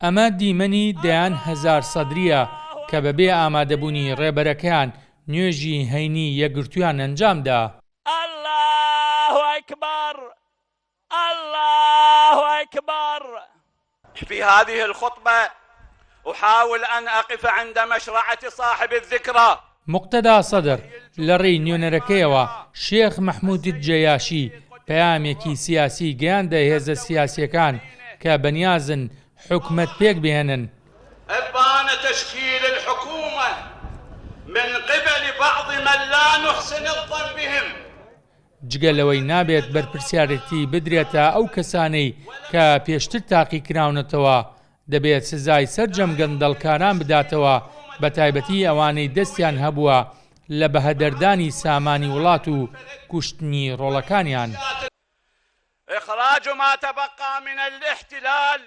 ئەمە دیمەنی دەیان هەزار سەدریە کە بەبێ ئامادەبوونی ڕێبەرەکەیان نوێژی هەینی یەکگرتوویان ئەنجامدا. الله أكبر الله أكبر. في هذه الخطبة أحاول أن أقف عند مشرعة صاحب الذكرى. مقتدا سەدر لە ڕێی نوێنەرەکەیەوە شێخ مەحموود جەیاشی پەیامێکی سیاسی گەیاندە هێزە سیاسیەکان کە بەنیازن حکومەت پێک بهێنن. أبان تشكيل الحكومة من قبل بعض من لا نحسن الظن بهم. جگە لەوەی نابێت بەرپرسیارەتی بدرێتە ئەو کەسانەی کە پێشتر تاقی کراونەتەوە، دەبێت سزای سەرجەم گەندەڵکاران بداتەوە، بە تایبەتی ئەوانەی دەستیان هەبووە لە بەهەدەردانی سامانی وڵات و کوشتنی ڕۆڵەکانیان. إخراج ما تبقى من الاحتلال.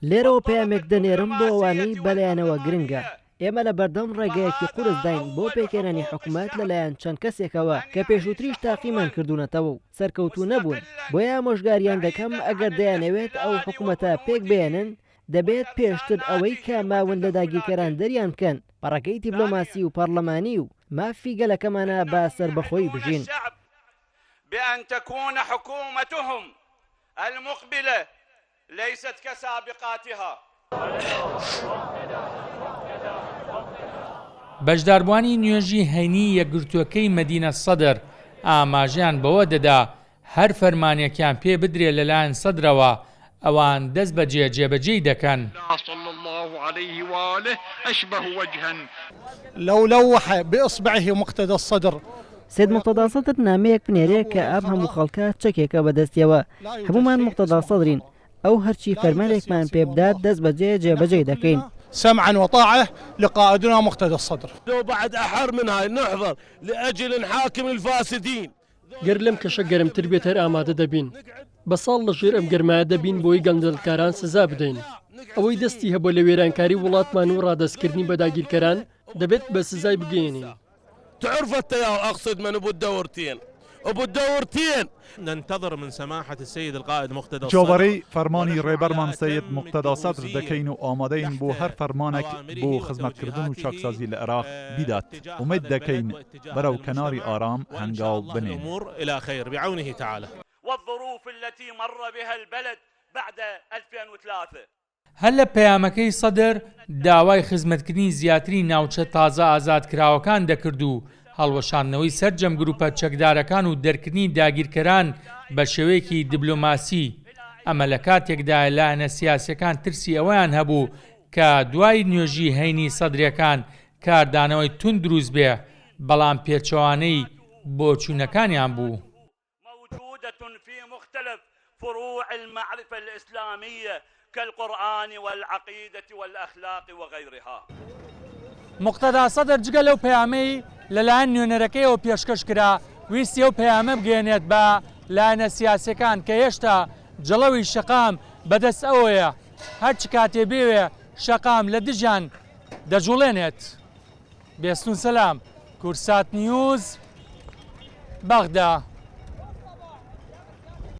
لێرەوە پەیامێک دەنێرم بۆ ئەوانەی بەلایەنەوە گرنگە. ئێمە لە بەردەم ڕێگەیەکی قورس داین بۆ پێکێنانی حکوومەت لەلایەن چەند کەسێکەوە کە پێشووتریش تاقیمان کردوونەتەوە و سەرکەوتوو نەبوون. بۆیە ئامۆژگاریان دەکەم ئەگەر دەیانەوێت ئەو حکوومەتە پێک بێنن، دەبێت پێشتر ئەوەی کە ماون لە داگیرکەران دەریان بکەن، پەڕەکەی دیبلۆماسی و پەرلەمانی و مافی گەلەکەمانە با سەربەخۆی بژین. بأن تكون حكومتهم المقبلة ليست كسابقاتها. بەشداربووانی نوێژی هەینی یەکگرتووەکەی مەدینە سەدر ئاماژیان بەوە دەدا هەر فەرمانێکیان پێ بدرێ لەلایەن سەدرەوە ئەوان دەست بەجێ جێبەجێی دەکەن. لو لوح بإصبعه مقتدى الصدر. سید مقتدا سەدر نامەیەک بنێرێ کە ئاب هەموو خەڵکە چەکێکە بەدەستیەوە. هەمومان مقتدا سەدرین، ئەو هەرچی فەرمانێکمان پێ بدات دەست بەجێ جێبەجێ دەکەین. سمعا وطاعة لقائدنا مقتدى الصدر. لو بعد أحر من هاي نحضر لأجل نحاكم الفاسدين. گەر لەم کەشە گەرمتر بێت هەر ئامادە دەبین. بە ساڵ لە ژێر ئەم گەرمایە دەبین بۆی گەندەڵکاران سزا بدەین. ئەوەی دەستی هەبوو لە وێرانکاری وڵاتمان و ڕادەستکردنی بەداگیرکەران دەبێت بە سزای بگەێنین. تعرف التيار أقصد من أبو الدورتين أبو الدورتين. ننتظر من سماحة السيد القائد مقتدى جوبري فرماني ريبرمان سيد مقتدى صدر دكين وآمادين بو هر فرمانك بو خدمت كردن و شاكسازي العراق بدات ومد دكين برو كناري آرام هنقاو بنين الأمور إلى خير بعونه تعالى. والظروف التي مر بها البلد بعد 2003. هەر لە پەیامەکەی سەدر داوای خزمەتکردنی زیاتری ناوچە تازە ئازادکراوەکان دەکرد و هەڵوەشاندنەوەی سەرجەم گروپە چەکدارەکان و دەرکردنی داگیرکەران بە شێوەیەکی دیبلۆماسی. ئەمە لە کاتێکدا لایەنە سیاسیەکان ترسی ئەوەیان هەبوو کە دوای نوێژی هەینی سەدرەکان کاردانەوەی تون دروست بێ، بەڵام پێچەوانەی بۆچوونەکانیان بوو. موجودة في مختلف فروع المعرفة الإسلامية كالقرآن والعقيدة والأخلاق وغيرها. مقتدا سەدر جگە لەو پەیامەی لەلایەن نوێنەرەکەیەوە پێشکەش کرا، ویستی ئەو پەیامە بگەێنێت بە لایەنە سیاسیەکان کە هێشتا جڵەوی شەقام بەدەست ئەوەیە هەرچ کاتێ بێوێ شەقام لە دژیان دەجوڵێنێت. بێستون سەلام، کورسات نیوز، بەغدا.